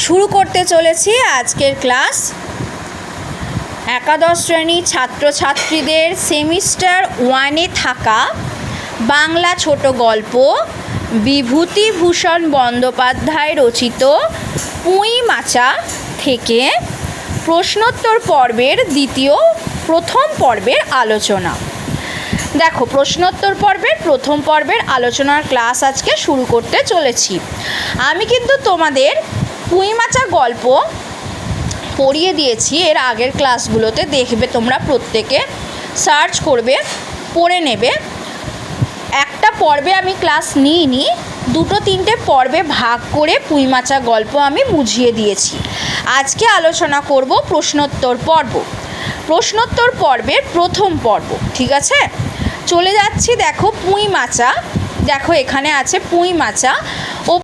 শুরু করতে চলেছি আজকের ক্লাস। একাদশ শ্রেণীর ছাত্রছাত্রীদের সেমিস্টার 1-এ থাকা বাংলা ছোট গল্প বিভূতিভূষণ বন্দ্যোপাধ্যায় রচিত পুঁই মাচা থেকে প্রশ্নোত্তর পর্বের প্রথম পর্বের আলোচনা। দেখো, প্রশ্নোত্তর পর্বের প্রথম পর্বের আলোচনার ক্লাস আজকে শুরু করতে চলেছি। আমি কিন্তু তোমাদের পুঁই মাচা গল্প পড়িয়ে দিয়েছি এর আগের ক্লাসগুলোতে, দেখবে তোমরা প্রত্যেকে সার্চ করবে, পড়ে নেবে। একটা পর্বে আমি ক্লাস নিইনি, 2-3টে পর্বে ভাগ করে পুঁই মাচা গল্প আমি বুঝিয়ে দিয়েছি। আজকে আলোচনা করব প্রশ্নোত্তর পর্ব, প্রশ্নোত্তর পর্বের প্রথম পর্ব। ঠিক আছে, চলে যাচ্ছি। দেখো পুঁই মাচা, দেখো এখানে আছে পুঁই মাচা।